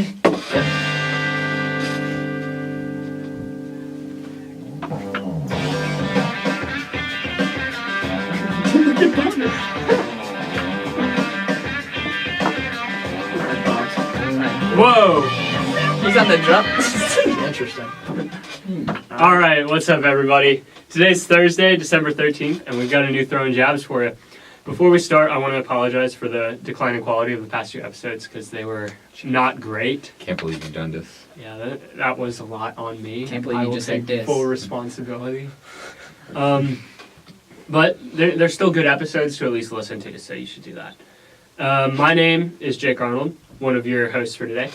something? Whoa! He's on the drum. Interesting. All right, what's up, everybody? Today's Thursday, December 13th, and we've got a new Throwing Jabs for you. Before we start, I want to apologize for the declining quality of the past few episodes because they were not great. Can't believe you've done this. Yeah, that was a lot on me. Can't believe I you will just take said this. full responsibility. But they're still good episodes to at least listen to, so you should do that. My name is Jake Arnold, one of your hosts for today.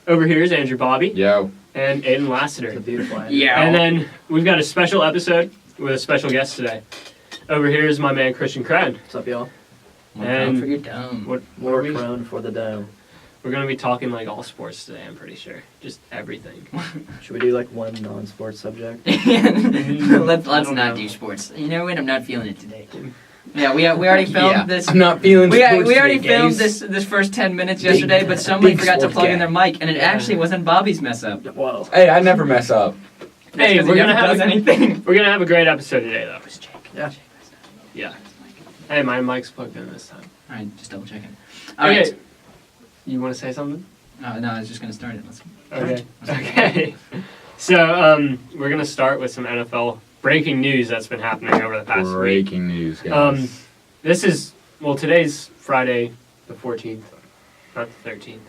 Over here is Andrew Bobby. Yo. And Aidan It's a Lassiter. beautiful idea. Yeah. And then we've got a special episode with a special guest today. Over here is my man Christian Crone. What's up, y'all? And for your dome. what More are we? Crone for the dome. We're going to be talking like all sports today, I'm pretty sure. Just everything. Should we do like one non-sports subject? let's I don't not know. do sports. You know what? I'm not feeling it today. Yeah, we already filmed this. I'm not feeling We sports already today, filmed guys. this first 10 minutes yesterday, but somebody big forgot to sports plug guy. in their mic, and it Yeah. actually wasn't Bobby's mess up. Whoa. Hey, I never mess up. Hey, That's 'cause we're he gonna never have does a- anything. We're going to have a great episode today, though. Yeah. Yeah. Hey, my mic's plugged in this time. All right, just double checking. Okay. Alright. You want to say something? No, I was just gonna start it. Let's. Okay. Okay. So, we're going to start with some NFL breaking news that's been happening over the past week. Breaking news, guys. This is, well, today's Friday the 14th, not the 13th.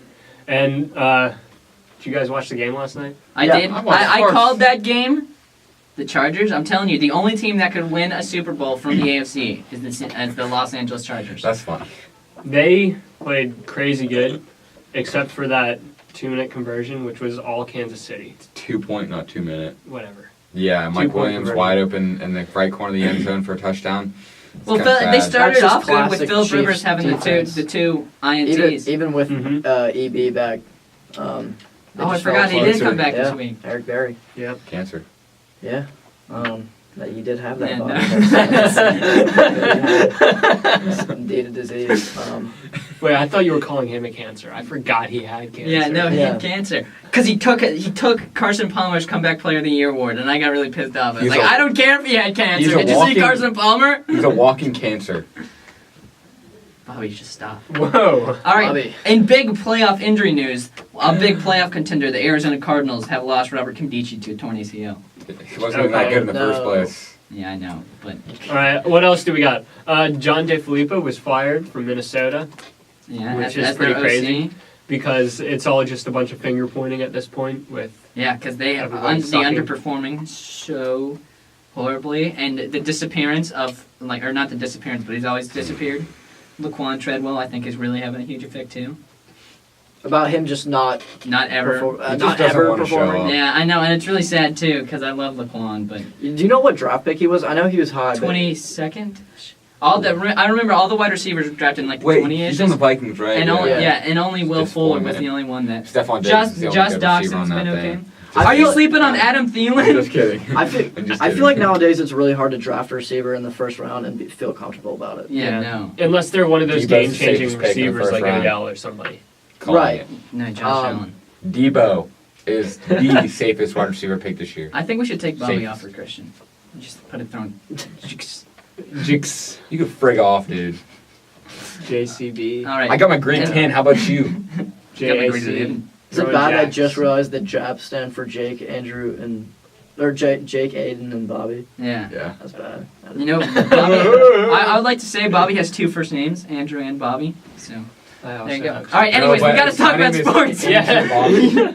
And, did you guys watch the game last night? I Yeah, did. I watched I first. called that game. The Chargers. I'm telling you, the only team that could win a Super Bowl from the AFC is the Los Angeles Chargers. That's funny. They played crazy good, except for that 2-minute conversion, which was all Kansas City. 2-point, not 2-minute. Whatever. Yeah, Mike 2-point Williams conversion. wide open in the right corner of the end zone for a touchdown. It's Well, kinda they sad. started That's just off good with classic Phil Chiefs Rivers having defense. the two INTs. Even with Mhm. EB back. They Oh, I just forgot he fell did closer. come back yeah. this week. Eric Berry. Yep. Cancer. Yeah. That you did have that Yeah, body. no. It's indeed a disease. Wait, I thought you were calling him a cancer. I forgot he had cancer. Yeah, no, he Yeah. had cancer. Because he took Carson Palmer's Comeback Player of the Year award, and I got really pissed off. I was He's like, a- I don't care if he had cancer. he's a Did you see walking- Carson Palmer? He's a walking cancer. Bobby, you should stop. Whoa. All right. Bobby. In big playoff injury news, a big playoff contender, the Arizona Cardinals, have lost Robert Nkemdiche to a torn ACL. He wasn't even that good in the first No. place. Yeah, I know, but All right, what else do we got? John DeFilippo was fired from Minnesota yeah, Which that's is pretty their crazy. OC. because it's all just a bunch of finger pointing at this point with Yeah, because they have Everybody's the sucking. underperforming so horribly, and the disappearance of or not the disappearance, but he's always disappeared. Laquan Treadwell, I think, is really having a huge effect too. About him just not Not ever. He just not doesn't ever wanna show performing. up. Yeah, I know, and it's really sad too because I love Laquan, but Do you know what draft pick he was? I know he was high. but- 22nd. I remember all the wide receivers were drafted in like the Wait, 20 he's on the Vikings, right? and only Yeah. and only Will Just Fuller one was minute. the only one that. Stephon Diggs Just is the only Josh good receiver Doxson's on that been thing. okay. I Are you feel- sleeping on Adam I'm Thielen? just kidding. I feel, I'm just I kidding. feel like nowadays it's really hard to draft a receiver in the first round and feel comfortable about it. Yeah, no, unless they're one of those Debo's the game-changing safest pick in the receivers first like round. Odell or somebody. Calling Right. it. no, Josh Allen. Debo is the safest wide receiver pick this year. I think we should take Bobby Safe. off for Christian. Just put it thrown. Jigs. You could frig off, dude. JCB. All right. I got my green Yeah. 10. How about you? Got my JAC. green in. Is it Roy bad I Jacks. just realized that Jabs stand for Jake, Andrew, or Jake, Aidan, and Bobby? Yeah. Yeah. That's bad. You know, Bobby, I would like to say Bobby has two first names, Andrew and Bobby. So there you go. All right. Anyways, we gotta talk about sports. Yeah.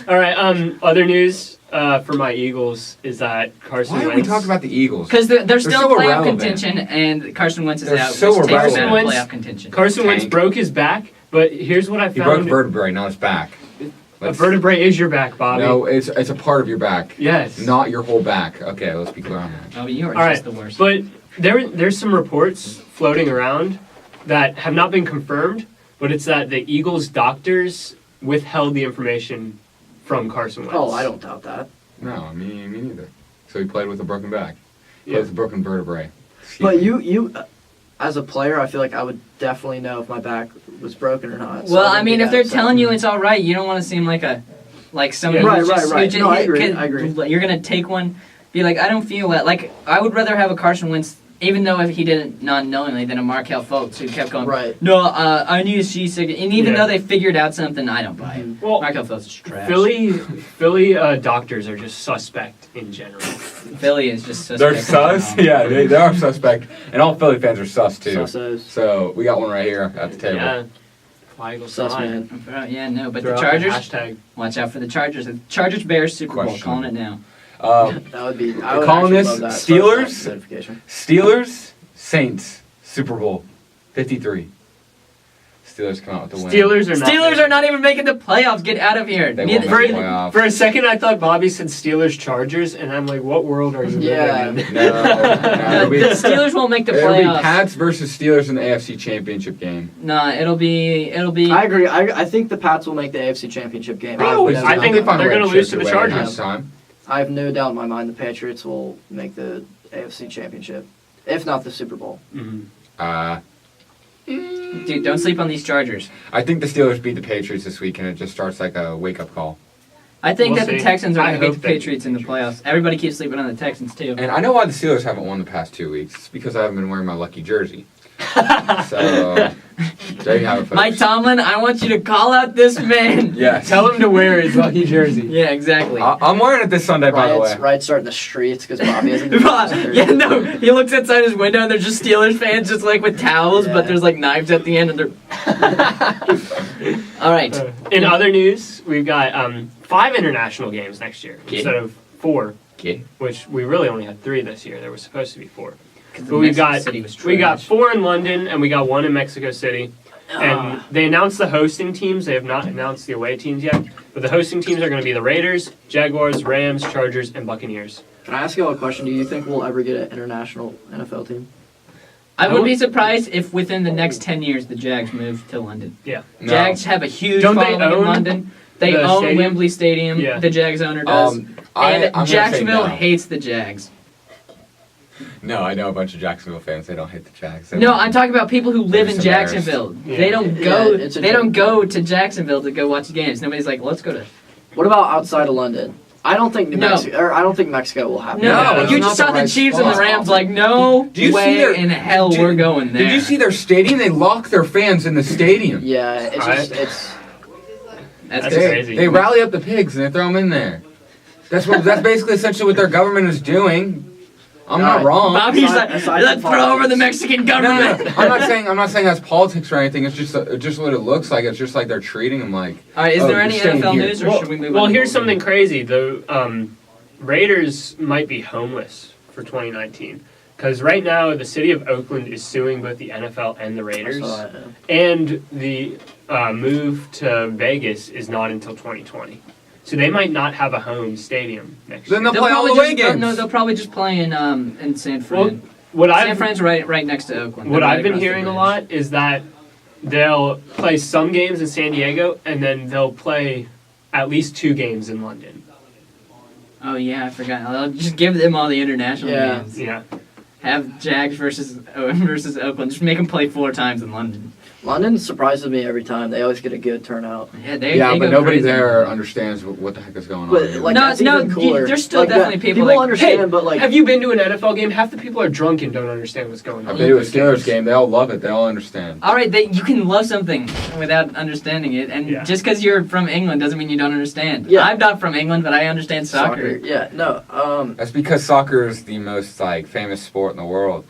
All right. Other news for my Eagles is that Carson Why Wentz. are we talking about the Eagles? Because they're still so playoff irrelevant. contention, and Carson Wentz is They're out. so which takes them out of irrelevant. playoff contention. Carson Wentz Tank. broke his back, but here's what I He broke found. vertebrae, not his back. A vertebrae is your back, Bobby. No, it's a part of your back. Yes. Not your whole back. Okay, let's be clear on that. Bobby, you are All just right, the worst. But there's some reports floating around that have not been confirmed, but it's that the Eagles doctors withheld the information from Carson Wentz. Oh, I don't doubt that. No, me neither. So he played with a broken back. Yeah. With a broken vertebrae. But you, as a player, I feel like I would definitely know if my back was broken or not. So Well, I I mean, didn't if they're get upset. telling you it's all right, you don't want to seem like somebody Right, who's right, just, right. who just No, I agree, can- I agree. You're gonna take one, be like, I don't feel well. Like I would rather have a Carson Wentz, even though if he didn't non-knowingly, than a Markel Fultz who kept going. Right. No, I need a C-sick, and even Yeah. though they figured out something, I don't buy it. Well, Markel Fultz is trash. Philly doctors are just suspect in general. Philly is just suspect. They're sus? Yeah, they are suspect. And all Philly fans are sus, too. Sussos. So we got one right here at the table. Yeah. Fly Eagles Sus, fly. man. Yeah, no, but Throw the out Chargers. hashtag. Watch out for the Chargers. The Chargers-Bears Super Bowl. Questionable. Calling it now. That would be. I would calling actually this love that. Steelers? Notification. Steelers, Saints, Super Bowl 53. Steelers come out with the win. Steelers are not even making the playoffs. Get out of here. They Neither- won't make For, the playoffs. for a second, I thought Bobby said Steelers Chargers, and I'm like, what world are you Yeah. living in? No, it'll be, the Steelers won't make the it'll be playoffs. Pats versus Steelers in the AFC Championship game. Nah, it'll be. I agree. I think the Pats will make the AFC Championship game. I always- I think They find a they're way gonna to lose chip to the away at Chargers. halftime. I have no doubt in my mind the Patriots will make the AFC Championship, if not the Super Bowl. Mhm. Dude, don't sleep on these Chargers. I think the Steelers beat the Patriots this week, and it just starts like a wake-up call. I think We'll that the see. Texans are I going to beat hope the they beat Patriots the in the Patriots. playoffs. Everybody keeps sleeping on the Texans too. And I know why the Steelers haven't won the past 2 weeks. It's because I haven't been wearing my lucky jersey. So, there you have it, folks. Mike Tomlin, I want you to call out this man. Yes. Tell him to wear his lucky jersey. Yeah, exactly. I'm wearing it this Sunday, by the way. Riots start in the streets because Bobby hasn't been Yeah, no. He looks outside his window and there's just Steelers fans just like with towels, Yeah. but there's like knives at the end and they're. All right. In other news, we've got 5 international games next year Okay. instead of 4, Okay. which we really only had 3 this year. There was supposed to be 4. 'Cause But we Mexico got City was we got trash. 4 in London and we got 1 in Mexico City. And they announced the hosting teams. They have not announced the away teams yet. But the hosting teams are going to be the Raiders, Jaguars, Rams, Chargers, and Buccaneers. Can I ask you all a question? Do you think we'll ever get an international NFL team? I would be surprised if within the next 10 years the Jags move to London. Yeah. No. Jags have a huge Don't they following in own London. They the own stadium? Wembley Stadium. Yeah. The Jags owner does. I'm and gonna say Jacksonville no. hates the Jags. No, I know a bunch of Jacksonville fans. They don't hate the Jags. They No, don't- I'm talking about people who live in just embarrassed. Jacksonville. Yeah. They don't Yeah, go. it's a They don't joke. go to Jacksonville to go watch the games. Nobody's like, let's go to. What about outside of London? I don't think No. I don't think Mexico will have. No, that's you not just the saw the right Chiefs and the spot. Rams. Like, no Do you see way their- in hell did- we're going there. Did you see their stadium? They lock their fans in the stadium. Yeah, it's Right. just it's. That's That's crazy. crazy. They rally up the pigs and they throw them in there. That's basically essentially what their government is doing. I'm not Alright. wrong. Bobby's Aside- like, aside let's from throw over politics. the Mexican No, government. no, no. I'm not saying that's politics or anything. It's just what it looks like. It's just like they're treating them like. All right, is Oh, there you're any staying NFL here. news, or Well, should we move well on? here's something crazy. The Raiders might be homeless for 2019. Because right now, the city of Oakland is suing both the NFL and the I Raiders. saw that, And the move to Vegas is not until 2020. So they might not have a home stadium next Then year. they'll play all the probably away just, games. No, they'll probably just play in San Fran. What San I've Fran's right next to Oakland. what They're right I've been across the hearing a bridge. lot is that they'll play some games in San Diego and then they'll play at least 2 games in London. Oh yeah, I forgot. I'll just give them all the international Yeah. games. Yeah. Have Jags versus Oakland. Just make them play 4 times in London. London surprises me every time. They always get a good turnout. Yeah, they Yeah, they but go nobody crazy. there understands what the heck is going on. But like No, that's no, even cooler. there's still Like, definitely that- people people like, understand, hey, but like Have you been to an NFL game? Half the people are drunk and don't understand what's going on. I've been to a Steelers game. They all love it. They all understand. All right, you can love something without understanding it, and Yeah. just because you're from England doesn't mean you don't understand. Yeah. I'm not from England, but I understand soccer. Yeah, no. That's because soccer is the most famous sport in the world.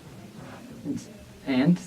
And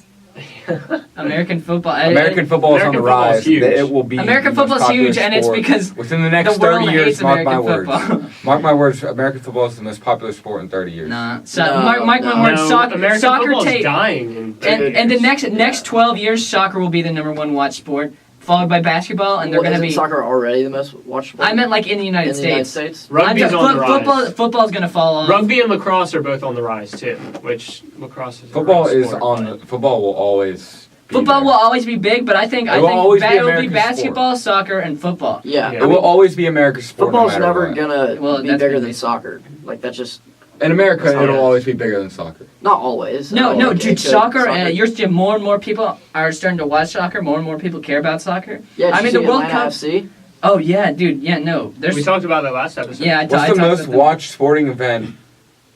American football. American football is on the American football is rise. huge. It will be American the most football's popular huge, and it's sport because within the next the world 30 years. hates Mark my American words. football. Mark my words. American football is the most popular sport in 30 years. Nah, so, No, mark no. my words. No, Soccer, American soccer football is take. dying. And the next 12 years, soccer will be the number 1 watch sport, followed by basketball, and they're going to isn't be. soccer already the most watched sport? I meant like in the United in the United States. States. Rugby's on the rise. Football's going to fall off. Rugby and lacrosse are both on the rise too, which lacrosse is. Football a real is sport, on. but- Football will always. Be Football there. will always be big, but I think It will always be it'll be America's basketball, soccer, and football. Yeah, Yeah. It will always be America's sport. football's no matter never what. gonna Well, be that's bigger gonna than be- soccer. Like that's just In America, That's how it it'll is. always be bigger than soccer. Not always. No, Like, no, it dude, could- soccer. You're more and more people are starting to watch soccer. More and more people care about soccer. Yeah, I mean, the World Cup. FC? Oh yeah, dude. Yeah, no. There's. We talked about that last episode. Yeah, What's I the talked most about watched sporting event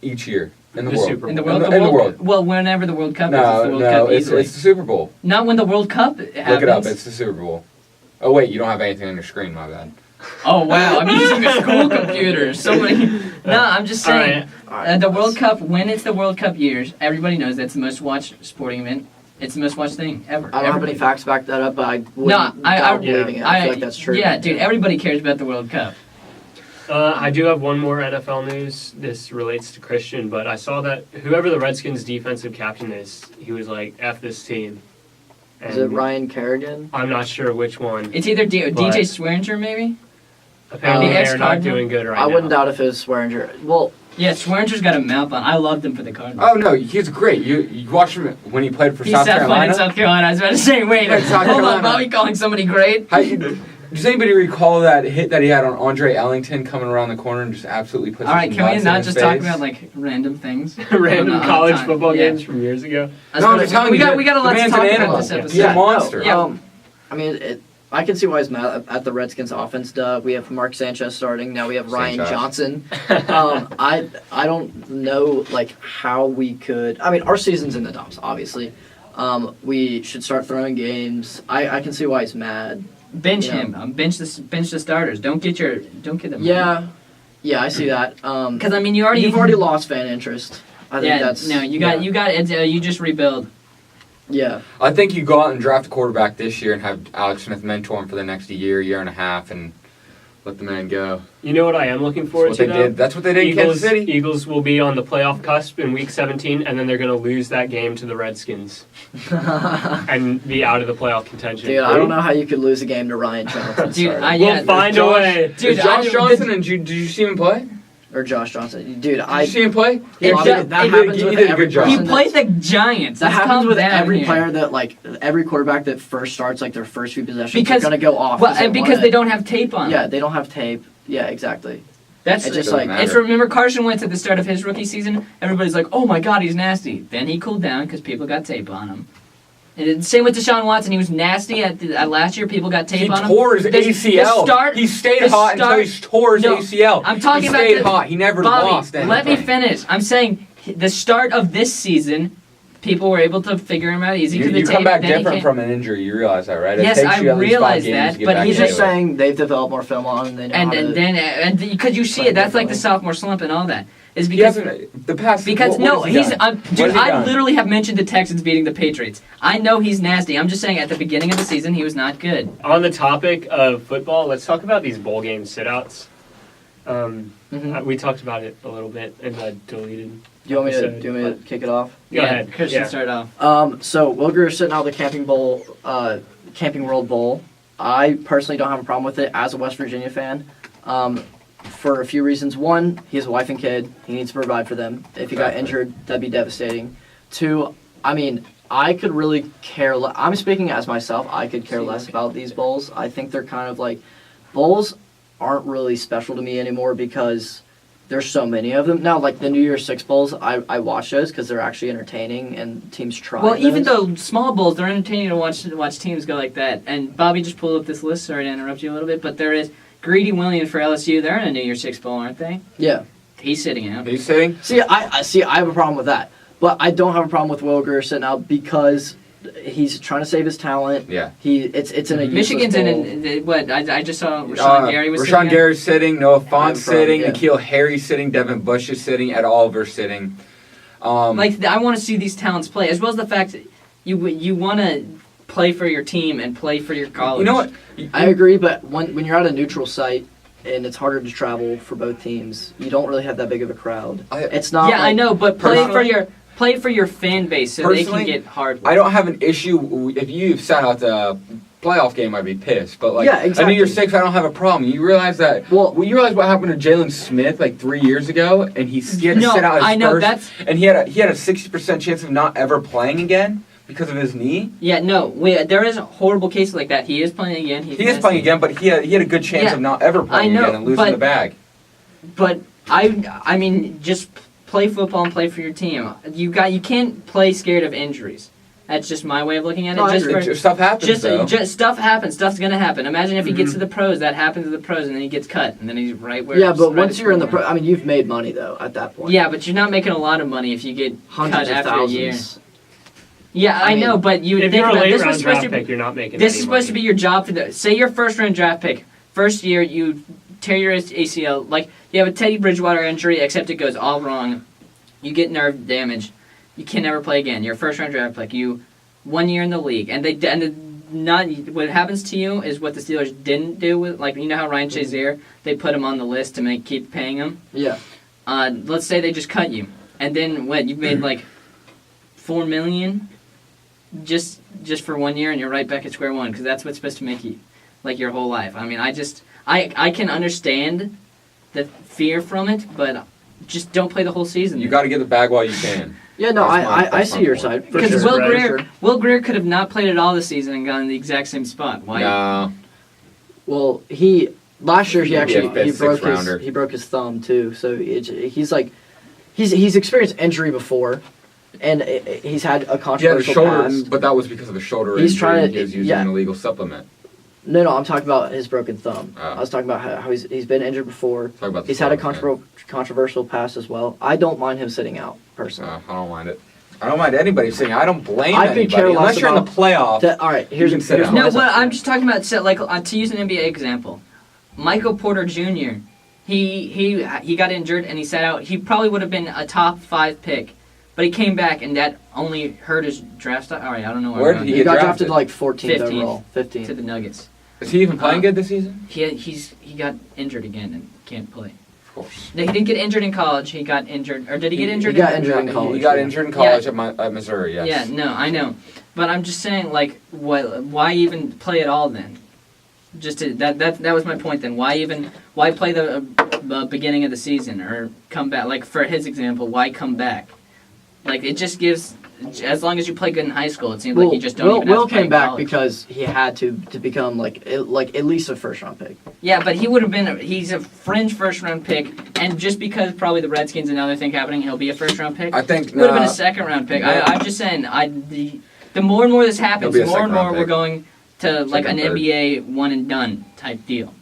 each year in the The world? Super in the Bowl. world. In the world. Well, whenever the World Cup is, it's No, the World no, Cup it's easily. the Super Bowl. Not when the World Cup happens. Look it up. It's the Super Bowl. Oh wait, you don't have anything on your screen. My bad. Oh wow, I'm using a school computer. So many. No, I'm just All saying. right. Alright, The World Cup, when it's the World Cup years, everybody knows that's the most watched sporting event. It's the most watched thing ever. I don't have Everybody- any facts to back that up, but I wouldn't No, I- doubt yeah. believing it. I feel like that's true. Yeah, dude, everybody cares about the World Cup. I do have one more NFL news. This relates to Christian, but I saw that whoever the Redskins defensive captain is, he was like, F this team. Is it Ryan Kerrigan? I'm not sure which one. It's either DJ But- Swearinger, maybe? Apparently The they're not ex-Cardinal? doing good right I now. wouldn't doubt if it was Swearinger. Well, Yeah, Swearinger's got a mouth on. I loved him for the Cardinals. Oh no, he's great. You watched him when he played for He South stopped playing Carolina. in South Carolina. I was about to say, wait, Yeah, South hold on, Carolina. Bobby calling somebody great? Does anybody recall that hit that he had on Andre Ellington coming around the corner and just absolutely put All right, his can we nuts not in just his talk face? about like random things? Random On the college time. football Yeah. games from years ago. I was No, about I'm to- just telling we you, got we got a the lot to man's talk an about animal. this episode. He's a monster. Yeah. I mean, I can see why he's mad at the Redskins offense. We have Mark Sanchez starting. Now we have Ryan Sanchez. Johnson. I don't know like how we could. I mean, our season's in the dumps, obviously. We should start throwing games. I can see why he's mad. Bench Yeah. him. Bench the starters. Don't get them. Yeah, I see that. Because I mean, you've You've already lost fan interest. I think that's you just rebuild. Yeah. I think you go out and draft a quarterback this year and have Alex Smith mentor him for the next year and a half, and let the man go. You know what I am looking forward That's to, what they though? did. That's what they did in Kansas City. Eagles will be on the playoff cusp in Week 17, and then they're going to lose that game to the Redskins and be out of the playoff contention. Dude, I don't know how you could lose a game to Ryan Johnson. Dude, starting. We'll find a way. Dude, Josh I- Johnson, and did you see him play? Or Josh Johnson. Dude, Did you see him play? It I do- mean, that he happens did- with he did a every good job. He person played that's- the Giants. That Let's happens calm with down every here. player that like every quarterback that first starts like their first few possessions Because- are gonna go off. Well, and because wanna- they don't have tape on. Yeah, they don't have tape. Yeah, exactly. That's It's just Doesn't like matter. It's remember Carson Wentz at the start of his rookie season. Everybody's like, "Oh my God, he's nasty." Then he cooled down because people got tape on him. And it's same with Deshaun Watson. He was nasty at last year. People got tape He on him. tore his The ACL. start- He stayed the hot until start- he tore his No, ACL. I'm talking he about stayed the- hot. He never Bobby, lost anything. let me finish. I'm saying the start of this season, people were able to figure him out easy You, to the you tape. come back then he different came- from an injury. You realize that, right? It Yes, takes I you at least 5 realize games that, to get but back he's he's just into it. saying they've developed more film on him. They know how to, and because you see play it, that's like the differently. sophomore slump and all that. Is He because hasn't the past. Because what no, has he he's done? dude. What has he I done? literally have mentioned the Texans beating the Patriots. I know he's nasty. I'm just saying at the beginning of the season he was not good. On the topic of football, let's talk about these bowl game sit-outs. Mhm. We talked about it a little bit in the deleted. Do you want me to episode, kick it off? Go ahead. Christian, Yeah. start off. So Wilger is sitting out the Camping World Bowl. I personally don't have a problem with it as a West Virginia fan. For a few reasons. One, he has a wife and kid. He needs to provide for them. If he got Exactly. injured, that'd be devastating. Two, I mean, I could really care less. I'm speaking as myself. I could care less about these bowls. I think they're kind of like, bowls aren't really special to me anymore because there's so many of them. Now, like the New Year's Six bowls, I watch those because they're actually entertaining and teams try. Well, even those. though small bowls, they're entertaining to watch teams go like that. And Bobby just pulled up this list. Sorry to interrupt you a little bit, but there is Greedy Williams for LSU. They're in a New Year's Six bowl, aren't they? Yeah. He's sitting out. He's sitting. See, I have a problem with that, but I don't have a problem with Wilger sitting out because he's trying to save his talent. Yeah. It's in a useless Michigan's bowl. in what? I just saw Rashawn Gary was Rashawn sitting out. Gary's sitting. Noah Fant's I'm from- sitting. yeah. N'Keal Harry's sitting. Devin Bush is sitting. Ed Oliver's sitting. Like I want to see these talents play, as well as the fact that you want to play for your team and play for your college. you know what? I agree, but when you're at a neutral site and it's harder to travel for both teams, you don't really have that big of a crowd. It's not. Yeah, like, I know, but Personally- play for your fan base so they can Personally, get hard. I don't have an issue if you sat out the playoff game. I'd be pissed, but like Yeah, exactly. I New Year's Six, I don't have a problem. You realize that? Well- you realize what happened to Jalen Smith like 3 years ago, and he had to No, sit out his I know, first, that's- and he had a 60% chance of not ever playing again because of his knee. Yeah, no, there is horrible cases like that. He is playing again. He is playing again, but he had a good chance Yeah, of not ever playing I know, again and losing but- the bag. But I mean, just play football and play for your team. You can't play scared of injuries. That's just my way of looking at it. No, I agree. Stuff happens, though. Just stuff happens. Stuff's gonna happen. Imagine if he gets to the pros, that happens to the pros, and then he gets cut, and then he's right where. Yeah, but right once you're in the before. pro, I mean, you've made money though at that point. Yeah, but you're not making a lot of money if you get Hundreds cut of after a year. thousands. Yeah, I I mean, know, but you If think you're a about late this was round supposed draft to pick, you're not making this any is supposed to money. be your job for the. Say you're first round draft pick. First year you tear your ACL, like you have a Teddy Bridgewater injury, except it goes all wrong. You get nerve damage. You can never play again. You're a first round draft pick. You 1 year in the league, and not what happens to you is what the Steelers didn't do with, like, you know how Ryan Shazier, they put him on the list to keep paying him. Yeah. Let's say they just cut you, and then what? You've made like $4 million just for 1 year, and you're right back at square one because that's what's supposed to make you like your whole life. I mean, I can understand the fear from it, but just don't play the whole season. You got to get the bag while you can. Yeah, no, That's I see your side. For Because sure. Will Greer could have not played at all this season and gotten the exact same spot. Why? No. Well, last year he Maybe actually a fifth, sixth rounder. he broke his thumb too. So he's like he's experienced injury before, and he's had a Yeah, the controversial shoulder, past. but that was because of the shoulder He's injury. trying to- He was using yeah. an illegal supplement. No, I'm talking about his broken thumb. Oh. I was talking about how he's been injured before. Talk about the He's had a shoulder, controversial past as well. I don't mind him sitting out personally. I don't mind it. I don't mind anybody saying. I don't blame I could care anybody less unless you're in the about playoff. All right, here's You can sit here's out. No, my but side. I'm just talking about to use an NBA example. Michael Porter Jr. He got injured and he sat out. He probably would have been a top 5 pick, but he came back and that only hurt his draft stock. All right, I don't know Where I'm did He get got drafted? drafted like 14th 15th. overall. 15th. to the Nuggets. Is he even playing good this season? He got injured again and can't play. Of course. No, he didn't get injured in college. He got injured, or did he get injured? He got in injured in college. He got yeah. injured in college at Missouri. Yes. Yeah, no, I know, but I'm just saying, like, why even play at all then? Just that was my point. Then why play the beginning of the season or come back? Like for his example, why come back? Like it just gives. As long as you play good in high school, it seems like you just don't even have Will to play came in back college. because he had to become like at least a first round pick. Yeah, but he would have been. He's a fringe first round pick, and just because probably the Redskins and other thing happening, he'll be a first round pick. I think He would have been a second round pick. Yeah. I'm just saying. The more and more this happens, He'll be a more and more second-round we're pick. going to like an Second, third. NBA one and done type deal,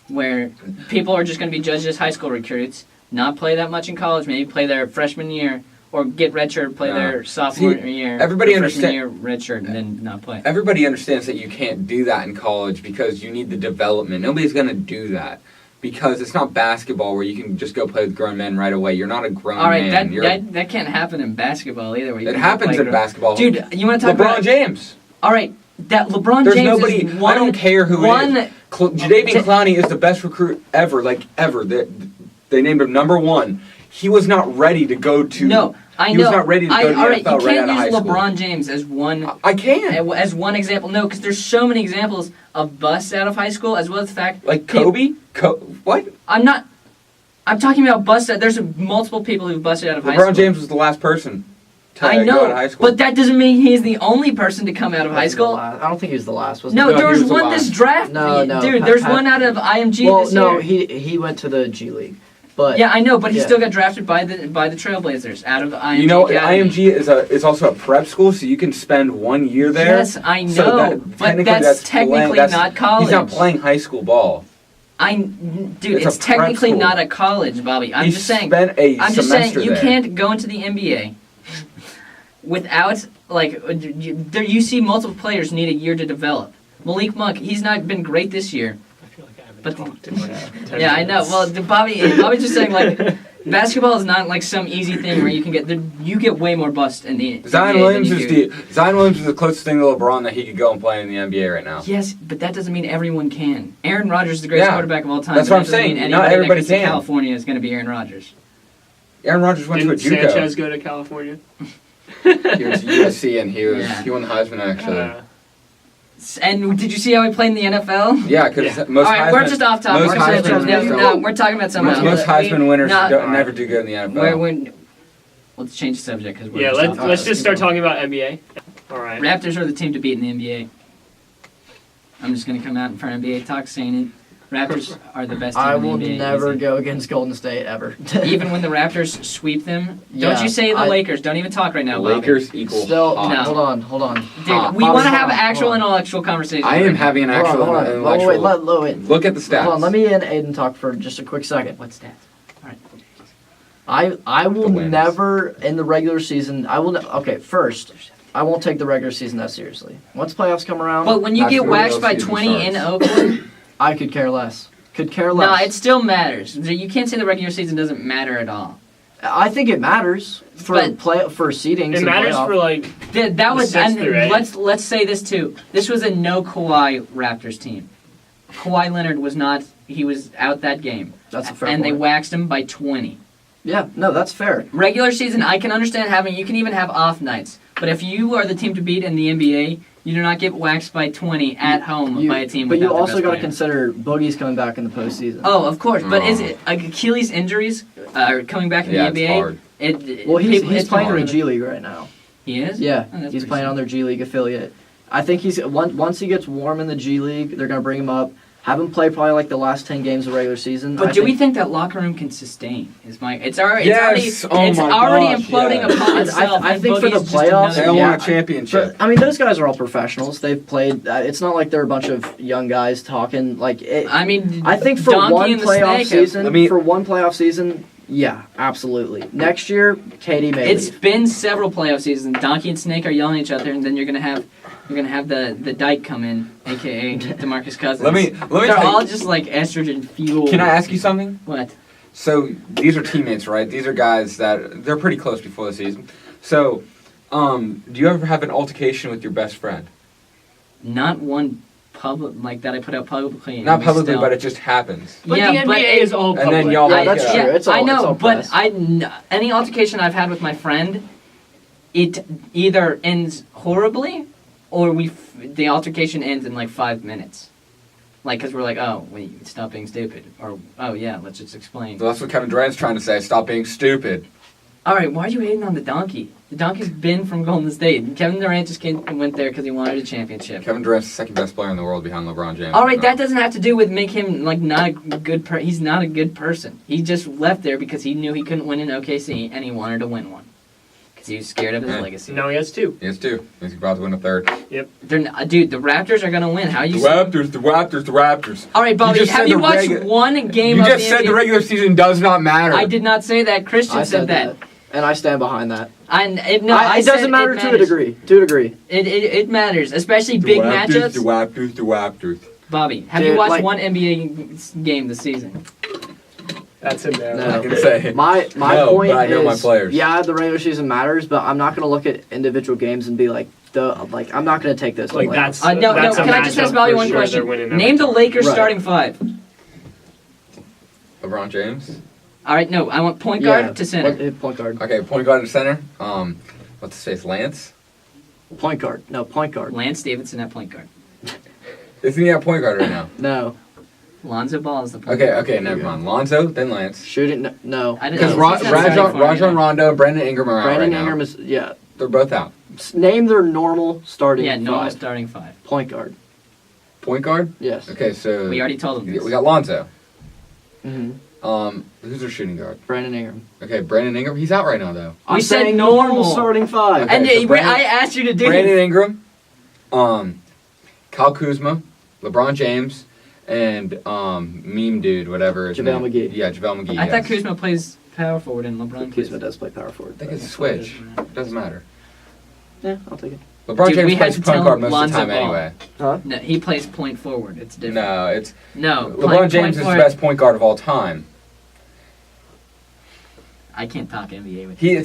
where people are just going to be judged as high school recruits, not play that much in college, maybe play their freshman year. Or get redshirt, play their sophomore year. everybody or freshman understand- year redshirt, and then not play. Everybody understands that you can't do that in college because you need the development. Nobody's going to do that because it's not basketball where you can just go play with grown men right away. You're not a grown All right, man. that can't happen in basketball either. Where you It can happens play in grown- basketball. Dude, you want to talk LeBron about? James. All right, that LeBron There's James nobody. is one. I don't care who one, it is. Jadeveon Clowney is the best recruit ever. Like ever. They named him number 1. He was not ready to go to. No, I He know. was not ready to go to the all right, NFL you right can't out of high use school. LeBron James as one. I can. As one example, no, because there's so many examples of busts out of high school, as well as the fact Like Kobe. What? I'm talking about busts. There's multiple people who've busted out of high school. LeBron James was the last person to I go know, out of high school. but that doesn't mean he's the only person to come out of high school. I don't think he was the last. Was No, he? there he was was the one this last. draft. No, Dude, Pat- there's Pat- one out of IMG Well, this no, year. he went to the G League, but Yeah, I know, but he Yeah. still got drafted by the Trailblazers out of IMG. You know, Academy. IMG is also a prep school, so you can spend 1 year there. Yes, I know, So that, but technically that's technically not college. He's not playing high school ball. Dude, It's it's a prep technically school. not a college, Bobby. I'm He just saying. spent a I'm just saying semester you there. can't go into the NBA without like you see multiple players need a year to develop. Malik Monk, he's not been great this year. I feel like I haven't But talked in like 10 Yeah, I know. minutes. Well, Bobby's just saying like basketball is not like some easy thing where you get way more bust in the Zion NBA Williams than is you do. Zion Williams is the closest thing to LeBron that he could go and play in the NBA right now. Yes, but that doesn't mean everyone can. Aaron Rodgers is the greatest Yeah, quarterback of all time. that's but what I'm that doesn't saying. mean Not anybody everybody that gets to can. California is going to be Aaron Rodgers. Aaron Rodgers went Didn't to a JUCO. Sanchez go to California? He went to USC and Yeah. he won the Heisman actually. And did you see how he played in the NFL? Yeah, because Yeah. most All right, Heisman, we're just off topic. most We're, Heisman just- winners no, don't- we're talking about something most else. Heisman winners No, never do good in the NFL. Let's change the subject because we're Yeah, just let's off let's topic. just start talking about NBA. All right. Raptors are the team to beat in the NBA. I'm just going to come out in front of NBA talk saying it. Raptors are the best team I in the will NBA. never easy. go against Golden State ever. Even when the Raptors sweep them? Yeah, Don't you say the I- Lakers. Don't even talk right now, Bobby. Lakers equal Still, hot. No. hold on. Dude, we want to have actual intellectual conversation. I am having an actual Hold on. intellectual. Wait. Look at the stats. Hold on, let me and Aidan talk for just a quick second. What stats? I will The wins. never in the regular season. Okay, first, I won't take the regular season that seriously. Once playoffs come around, But when you That's get the waxed real by season 20 in starts. Oakland, I could care less. no, it still matters. You can't say the regular season doesn't matter at all. I think it matters for But- for seedings. It and matters playoff. for like That was, The and sixth through eighth. let's say this too. This was a no Kawhi Raptors team. Kawhi Leonard was not. He was out that game, That's a fair and point. they waxed him by 20. Yeah, no, that's fair. Regular season, I can understand having. You can even have off nights. But if you are the team to beat in the NBA, you do not get waxed by 20 at home by a team. But you without their also best got to player. consider Boogie's coming back in the postseason. Oh, of course. But is Oh. it like Achilles injuries are coming back in Yeah, the it's NBA? hard. Well, he's it's playing in hard. the G League right now. He is. Yeah, Oh, that's he's pretty playing on their G League affiliate. I think once he gets warm in the G League, they're gonna bring him up, have him play probably like the last 10 games of regular season. But I do we think- think that locker room can sustain? Yes! Oh it's my already gosh, imploding yes. upon itself. I and think for Boogie's the just playoffs, They another- all yeah, won a championship. I mean, those guys are all professionals. They've played. It's not like they're a bunch of young guys talking. Like, I mean, I think for Donkey one and the playoff Snake, season, Let me- for one playoff season, yeah, absolutely. Next year, Katie may it's leave. been several playoff seasons. Donkey and Snake are yelling at each other, and then you're gonna have the Dyke come in, aka DeMarcus Cousins. Let me They're tell all you. just like estrogen fueled. Can I ask you something? What? So these are teammates, right? These are guys that they're pretty close before the season. So, do you ever have an altercation with your best friend? Not one public like that I put out publicly. Not and publicly, still- but it just happens. But Yeah, the but NBA is all And public. then y'all Yeah, like that's it. true. Yeah, It's all- I know, it's all but press. any altercation I've had with my friend, it either ends horribly, or the altercation ends in like 5 minutes. Like, because we're like, oh, wait, stop being stupid. Or, oh, yeah, let's just explain. So that's what Kevin Durant's trying to say. Stop being stupid. All right, why are you hating on the donkey? The donkey's been from Golden State. Kevin Durant just went there because he wanted a championship. Kevin Durant's the second best player in the world behind LeBron James. All right, that doesn't have to do with make him like not a good he's not a good person. He just left there because he knew he couldn't win in OKC and he wanted to win one because he was scared of his Yeah. legacy. Now he has two. He has two. He's about to win a third. Dude, the Raptors are gonna win. How you? The Raptors. All right, Bobby, You just have said you the watched regu- one game You of just the said NBA? the regular season does not matter. I did not say that. Christian I said that. and I stand behind that. It It doesn't matter to a degree. To a degree. It matters, especially The big Raptors, matchups. The Raptors. Bobby, have you Dude, watched like- one NBA game this season? That's in there. No. I can say. My No, point but I know is, my players. yeah, the regular season matters, but I'm not gonna look at individual games and be like, I'm not gonna take this. Like one. that's No. that's a Can I just matchup ask Bobby for one sure. question? They're winning every Name the time. Lakers Right. starting five. LeBron James. All right, no, I want point guard to center. Point guard. Okay, point guard and center. What's his face? Lance. Point guard. No, point guard. Lance Davidson at point guard. Isn't he at point guard right now? No. Lonzo Ball is the point Okay, guard. okay, never mind. Lonzo, then Lance. Shooting. No. I didn't Because know. He's not starting for me. Rajon Rondo and Brandon Ingram are out Brandon right Ingram now. is yeah. They're both out. Name their normal starting Yeah, normal five. starting five. Point guard. Point guard. Yes. Okay, so We already told him this. we got Lonzo. Mm-hmm. Who's their shooting guard? Brandon Ingram. Okay, Brandon Ingram. He's out right now though. I'm said saying normal. starting five. Okay. And so Brandon- I asked you to do Brandon Ingram, Kyle Kuzma, LeBron James, and meme dude, whatever. his JaVale name- McGee. Yeah, JaVale McGee. I thought yes. Kuzma plays power forward and LeBron plays. Kuzma does play power forward. I think it's a switch. Doesn't matter. Yeah, I'll take it. LeBron Dude, we James had plays to point tell guard most of Lonzo the time Ball. anyway. Huh? No, he plays point forward. It's different. No, it's No, LeBron James is the best point guard of all time. I can't talk NBA with He you.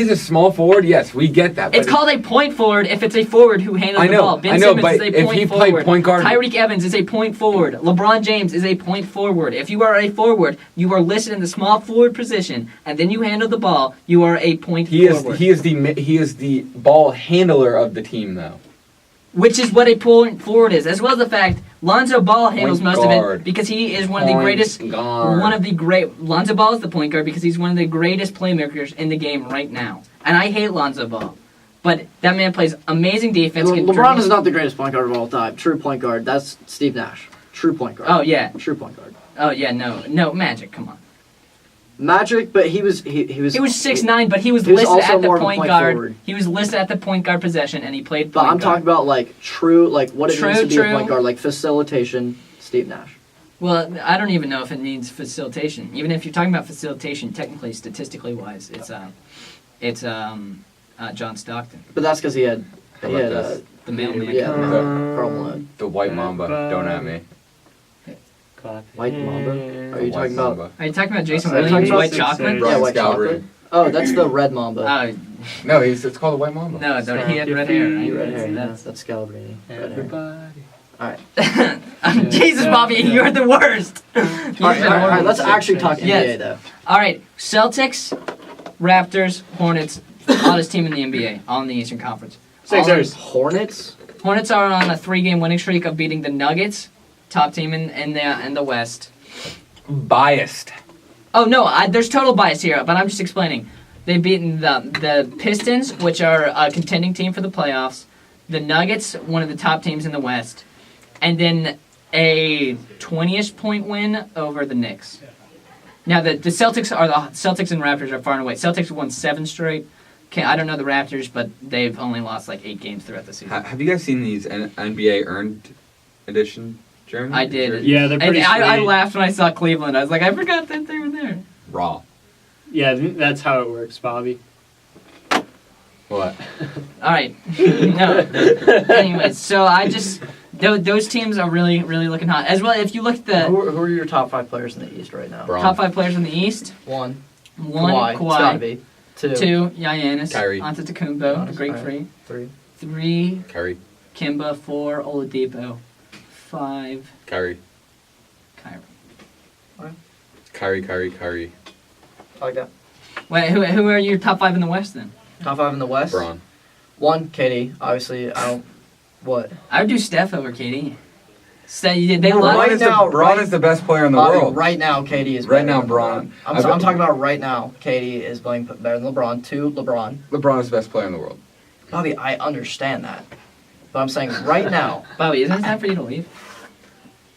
is a small forward. Yes, we get that. It's but called a point forward if it's a forward who handles I the know, ball. Ben I know, Simmons but is a if point he played forward. point guard- Tyreek Evans is a point forward. LeBron James is a point forward. If you are a forward, you are listed in the small forward position, and then you handle the ball. You are a point he is forward. he is the ball handler of the team though. Which is what a point forward is, as well as the fact Lonzo Ball handles Point most of guard. it because he is one of the greatest. Lonzo Ball is the point guard because he's one of the greatest playmakers in the game right now. And I hate Lonzo Ball, but that man plays amazing defense. can LeBron dribble- is not the greatest point guard of all time. True point guard. That's Steve Nash. true point guard. Oh yeah. True point guard. Oh yeah. No, Magic. Come on. Magic, but he was he was. He was 6'9", but he was he was listed also at the more of a point point guard. forward. He was listed at the point guard possession, and he played But point I'm guard. talking about like true, like what it means to be True. a point guard, like facilitation. Steve Nash. Well, I don't even know if it means facilitation. Even if you're talking about facilitation, technically, statistically wise, it's John Stockton, But that's because he had How about this? the mailman. yeah, The- Karl Malone. The white mamba. Don't at me. White Mamba? Are you White talking about? mamba. Are you talking about Jason Are you Williams, talking White about Chocolate? Sixers? Yeah, white Scalabrini. chocolate. Oh, that's the red Mamba. No, it's called the white mamba. No, he had red hair. Right? Red hair. That's- That's Scalabrini. Red hair. Everybody. All right. Jesus, Bobby, you're the worst. All right. Let's actually talk NBA Yes. though. All right, Celtics, Raptors, Hornets, hottest team in the NBA, all in the Eastern Conference. Sixers. Hornets. Hornets are on a 3-game winning streak of beating the Nuggets, top team in the West. Biased. Oh no, there's total bias here, but I'm just explaining. They've beaten the Pistons, which are a contending team for the playoffs, the Nuggets, one of the top teams in the West, and then a 20-ish point win over the Knicks. Now the Celtics and Raptors are far and away. Celtics won 7 straight. I don't know the Raptors, but they've only lost like 8 games throughout the season. Have you guys seen these NBA earned edition jerseys? I did. Yeah, they're And pretty I sweet. laughed when I saw Cleveland. I was like, I forgot that they were there. Raw. Yeah, that's how it works, Bobby. What? All right. No. Anyways, so those teams are really, really looking hot. As well, if you look at the Who are your top 5 players in the East right now? Bron. top 5 players in the East, One. one, It's gotta Kawhi. be. 2. 2, Giannis. Kyrie. Antetokounmpo, the Giannis, Greek alright. Freak. 3. 3, Kyrie. Kimba. 4, Oladipo. 5, Kyrie. Kyrie. Kyrie. I like that. Wait, who are your top 5 in the West then? Top 5 in the West. Braun. 1, KD. Obviously, I don't. What? I would do Steph over KD. They Right love now, Braun right- is the best player in the Bobby, world. right now, KD is Right better now, than Braun. LeBron. I'm talking about right now. KD is playing better than LeBron. 2, LeBron. LeBron is the best player in the world. Bobby, I understand that, but I'm saying right now. Bobby, isn't it time for you to leave?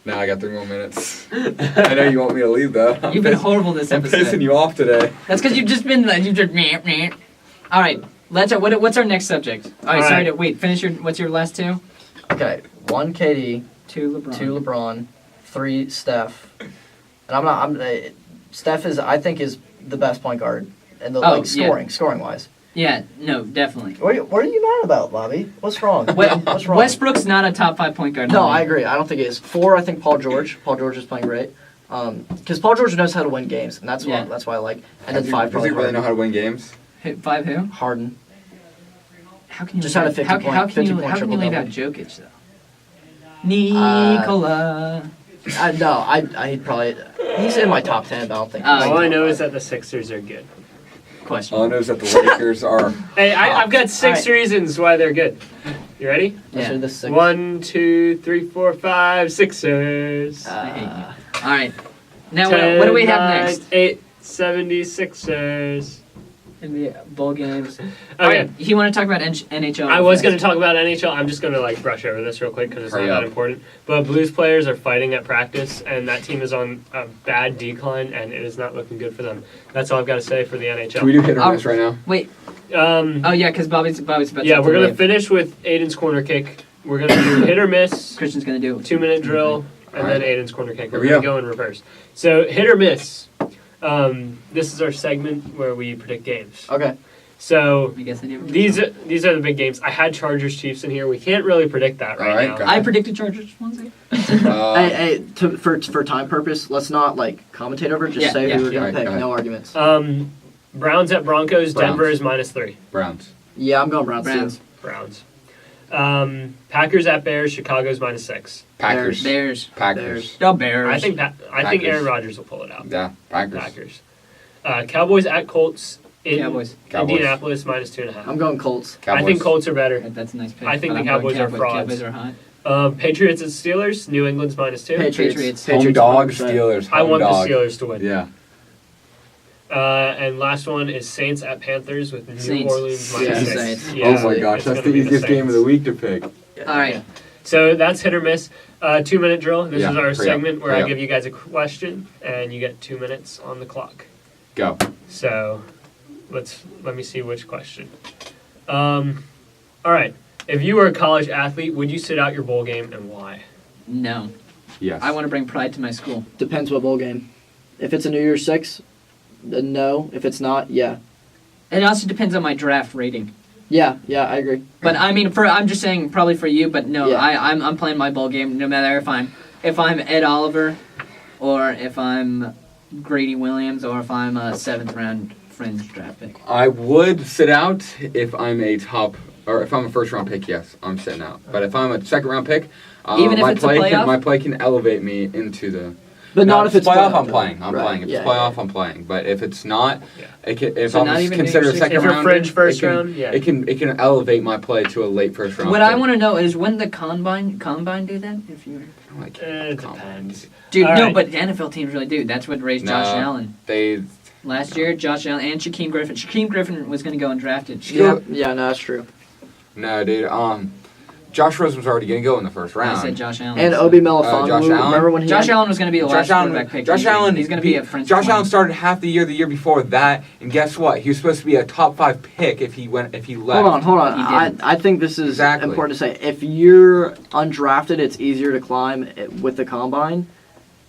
Now I got 3 more minutes. I know you want me to leave though. You've been horrible this I'm episode. pissing you off today. That's because you've just been like meh, meh. All right, what's our next subject? All right, All sorry right. to wait. Finish what's your last 2? Okay, 1, KD. 2 LeBron. 2, LeBron. 3, Steph. And Steph is, I think, is the best point guard in the scoring wise. Yeah, no, definitely. What are you mad about, Bobby? What's wrong? What's wrong? Westbrook's not a top 5 point guard. No, I agree. I don't think it is. 4, I think Paul George. Paul George is playing great. Because Paul George knows how to win games, and that's Yeah. why I like. And then 5 Does probably he really know Harden. how to win games? 5 who? Harden. How can you Just had a 50 how point- can 50 you point how can you leave out triple-double. Jokic though? Nikola. No, I'd probably. He's in my top 10, but I don't think. Oh, he's All I top know five. is that the Sixers are good. Question. All I know is that the Lakers are. Hey, I've got 6 Alright. reasons why they're good. You ready? Let's Yeah. do the six. 1, 2, 3, 4, 5, Sixers. I hate you. All right. Now what do we have next? 8, 76ers. NBA bowl games. All right. Okay. You want to talk about NHL? I was going to talk about NHL. I'm just going to brush over this real quick because it's Hurry not up. that important. But Blues players are fighting at practice, and that team is on a bad decline, and it is not looking good for them. That's all I've got to say for the Can we NHL. do hit or miss right now? Wait. Um, Oh yeah, because Bobby's about yeah, to we're going to leave. finish with Aidan's corner kick. We're going to do hit or miss, Christian's gonna do 2-minute drill, and Alright. then Aidan's corner kick. We're Here we going to go. go in reverse. So hit or miss. This is our segment where we predict games. Okay. So I guess I never. these are the big games. I had Chargers Chiefs in here. We can't really predict that right Alright, now. go I predicted Chargers 1 second. Hey, for time purpose, let's not commentate over it. Just Yeah, say yeah. who we're gonna Alright, pick. go ahead. No arguments. Browns at Broncos. Browns. Denver is -3. Browns. Yeah, I'm going Browns, Browns. too. Browns. Packers at Bears. Chicago's -6. Packers. Bears. Packers. The Bears. I think Packers. Aaron Rodgers will pull it out. Yeah, Packers. Packers. Cowboys at Colts. In Cowboys. Indianapolis -2.5. I'm going Colts. Cowboys. I think Colts are better. That's a nice pick. I think but the I'm going Cowboys are frauds. Cowboys are hot. Patriots at Steelers. New England's -2. Patriots. Home dog 100%. Steelers. I home want dog. the Steelers to win. Yeah. And last one is Saints at Panthers with New Saints. Orleans Yeah, -6. Saints. Yeah, Oh my gosh, it's that's gonna the be easiest game of the Saints. week to pick. All right. So that's hit or miss. 2-minute drill. This Yeah, is our hurry up, segment where hurry I up. give you guys a question and you get 2 minutes on the clock. Go. So let me see which question. All right. If you were a college athlete, would you sit out your bowl game and why? No. Yes. I want to bring pride to my school. Depends what bowl game. If it's a New Year's Six, then no. If it's not, yeah. It also depends on my draft rating. Yeah, I agree. But I mean, I'm just saying probably for you. But no, Yeah. I'm playing my bowl game no matter if I'm Ed Oliver, or if I'm Grady Williams, or if I'm a 7th round fringe draft pick. I would sit out if I'm a first round pick. Yes, I'm sitting out. But if I'm a 2nd round pick, Even if my it's a play playoff? my play can elevate me into the. But No, not if it's playoff. I'm though. playing. I'm Right, playing. If yeah, it's playoff, yeah. I'm playing. But if it's not, Yeah. if So I'm not even considered a New Year's 2nd If you're round, fringe first round, yeah. it can elevate my play to a late first round. What I pick. want to know is when the combine do that? If you I like It combines. depends. dude, All no, right. but the NFL teams really do. That's what raised Josh No. Allen They last year. Josh Allen and Shaquem Griffin. Shaquem Griffin was going to go undrafted. Yeah, no, that's true. no, dude. Josh Rosen was already gonna go in the first round. I said Josh Allen. And so- Obi Melifonwu, Josh Allen? remember when he Josh had, Allen was going to be the last quarterback pick. Josh Allen. He's going to be a French. Josh 20. Allen started half the year before that, and guess what? He was supposed to be a top 5 pick if he left. Hold on. He didn't. I think this is Exactly. important to say. If you're undrafted, it's easier to climb with the combine.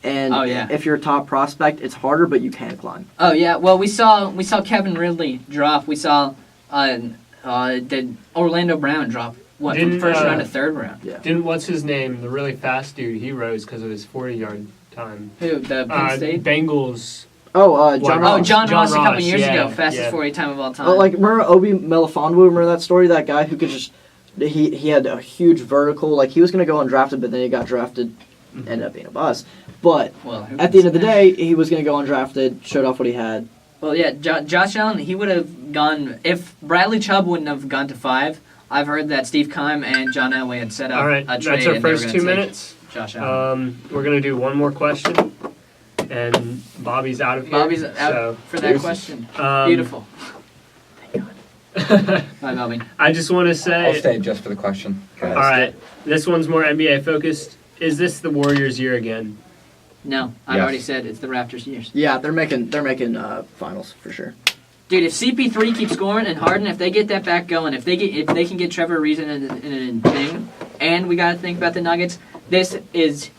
And Oh, yeah. if you're a top prospect, it's harder, but you can climb. Oh yeah, well we saw Kevin Ridley drop. We saw did Orlando Brown drop from Didn't, first round to 3rd round. Didn't what's his name? The really fast dude. He rose because of his 40-yard time. Who the Penn State? Bengals. John Wow. Oh, Ross. John Ross a couple Ross, years yeah, ago, fastest yeah. 40 time of all time. Oh, like remember Obi Melifonwu? Remember that story? That guy who could just he had a huge vertical. Like he was gonna go undrafted, but then he got drafted, ended up being a bust. But well, who at the end of the can day, he was gonna go undrafted, showed off what he had. say? Well, yeah, Josh Allen, he would have gone if Bradley Chubb wouldn't have gone to 5. I've heard that Steve Keim and John Elway had set up All right, a trade. that's our and they were first gonna 2 take minutes. Josh Allen. We're gonna do one more question, and Bobby's out of here. Bobby's out So, for that question. um, Beautiful. Bye, Bobby. I just want to I'll say, stay just for the question. all right, this one's more NBA focused. Is this the Warriors' year again? No, I Yes. already said it's the Raptors' years. Yeah, they're making finals for sure. Dude, if CP3 keeps scoring and Harden, if they get that back going, if they can get Trevor Ariza in a thing, and we gotta think about the Nuggets, this is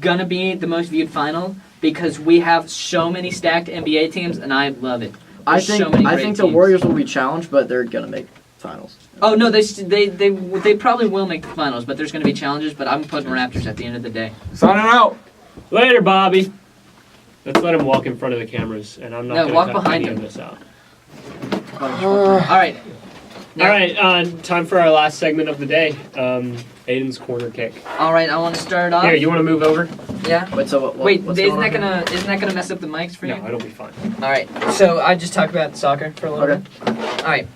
gonna be the most viewed final because we have so many stacked NBA teams, and I love it. I There's so many think great the teams. Warriors will be challenged, but they're gonna make finals. Oh no, they probably will make the finals, but there's gonna be challenges. But I'm putting Raptors at the end of the day. Signing out. Later, Bobby. Let's let him walk in front of the cameras, and I'm not No, going walk to cut behind any him. of this out. All right. Now- All right, time for our last segment of the day. Aidan's corner kick. All right, I want to start it off. Here, you want to move over? Yeah. Wait, so Wait, what's isn't going that on here? gonna mess up the mics for you? No, it'll be fine. All right. So I just talked about soccer for a little Okay. bit. All right.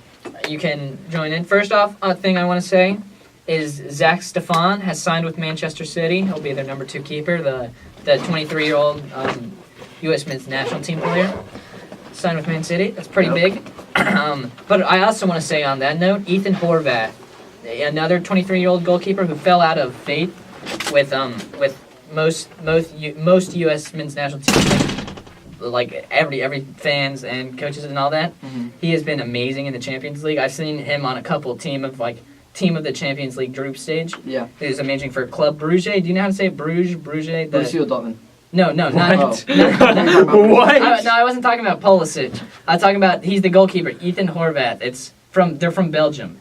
You can join in. First off, a thing I want to say is Zach Steffen has signed with Manchester City. He'll be their number 2 keeper, the 23-year-old U.S. men's national team player. Signed with Man City. That's pretty big. But I also want to say on that note, Ethan Horvath, another 23-year-old goalkeeper who fell out of faith with most U.S. men's national teams, like every fans and coaches and all that. Mhm. He has been amazing in the Champions League. I've seen him on a couple team of the Champions League group stage. Yeah. He was amazing for Club Brugge. Do you know how to say Bruges? Borussia The, Dortmund. no, not. What? What? I wasn't talking about Pulisic. I'm talking about he's the goalkeeper, Ethan Horvath. They're from Belgium.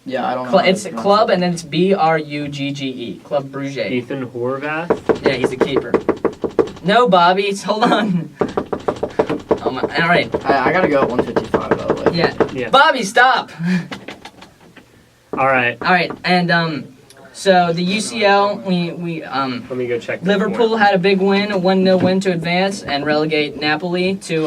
Yeah, I don't know. It's Club and then it's Brugge. Club Brugge. Ethan Horvath. Yeah, he's a keeper. No, Bobby, hold on. Oh my, all right. I gotta go at 155 by the way. Yeah. Yeah. Bobby, stop. All right, All right, and so the UCL, we let me go check. that Liverpool more. had a big win, a 1-0 win to advance and relegate Napoli to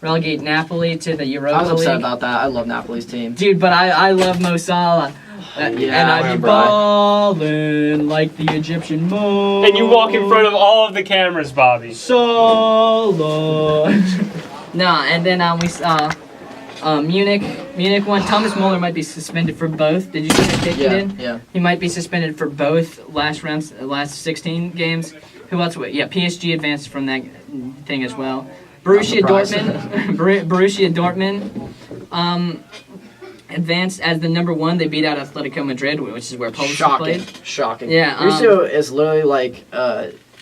the Europa I was upset League. about that. I love Napoli's team. Dude, but I love Mo Salah. And I be remember. ballin' like the Egyptian Mo. And you walk in front of all of the cameras, Bobby. Salah. No, and then we saw Munich won. Thomas Muller might be suspended for both. Did you see the pick he did? Yeah. He might be suspended for both last 16 games. Who else? Yeah, PSG advanced from that thing as well. Borussia Dortmund, advanced as the number 1. They beat out Atletico Madrid, which is where Pulisic played. Shocking. Yeah. Borussia is literally like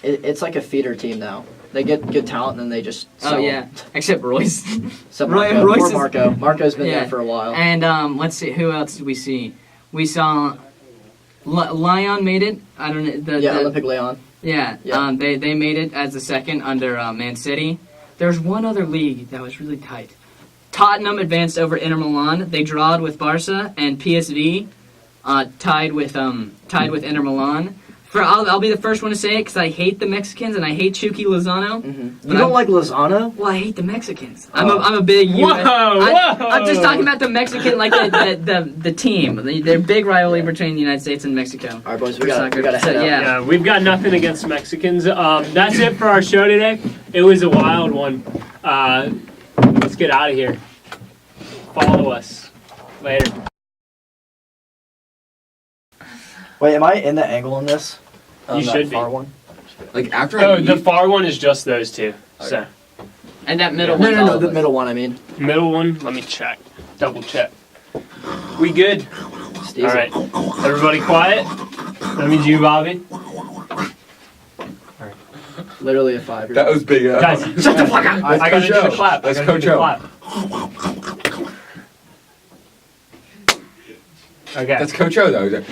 it's like a feeder team now. They get good talent and then they just sell Oh yeah, except Royce. Except Marco. Royce Poor is- Marco. Marco's been Yeah. there for a while. And let's see, who else did we see? We saw Lyon made it. I don't know. Olympic Lyon. Yeah. Yeah. They made it as the second under Man City. There's one other league that was really tight. Tottenham advanced over Inter Milan. They drawed with Barca, and PSV tied with Inter Milan. I'll be the first one to say it because I hate the Mexicans and I hate Chucky Lozano. You don't like Lozano? Well, I hate the Mexicans. I'm a big US. I'm just talking about the Mexican, like the team. They're big rivalry between the United States and Mexico. All right, boys, we For got soccer. to head out. Yeah. Yeah, we've got nothing against Mexicans. That's it for our show today. It was a wild one. Let's get out of here. Follow us. Later. Wait, am I in the angle on this? You That should be. far one? Like after Oh, I the leave, far one is just those two. So, And that middle No, one's no, all no, of the us. middle one. I mean, middle one, let me check. Double check. We good? Steve's All right. Everybody quiet? That means you, Bobby. literally a 5-year-old. that was big. Guys, Shut the fuck up! I gotta do Coach the O. clap. I Let's gotta do Coach the O. clap. Okay. That's Coach O though.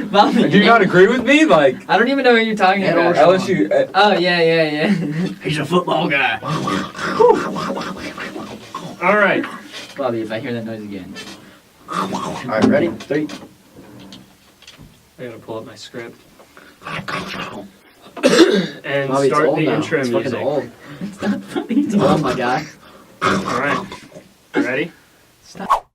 Bobby, Do you not agree with me? Like I don't even know what you're talking And about. LSU. Oh yeah. He's a football guy. All right. Bobby, if I hear that noise again. All right, ready? 3. I gotta pull up my script. and Bobby, it's start old the now. intro It's fucking music. old. It's not funny. It's old, my guy. All right. You ready? Stop.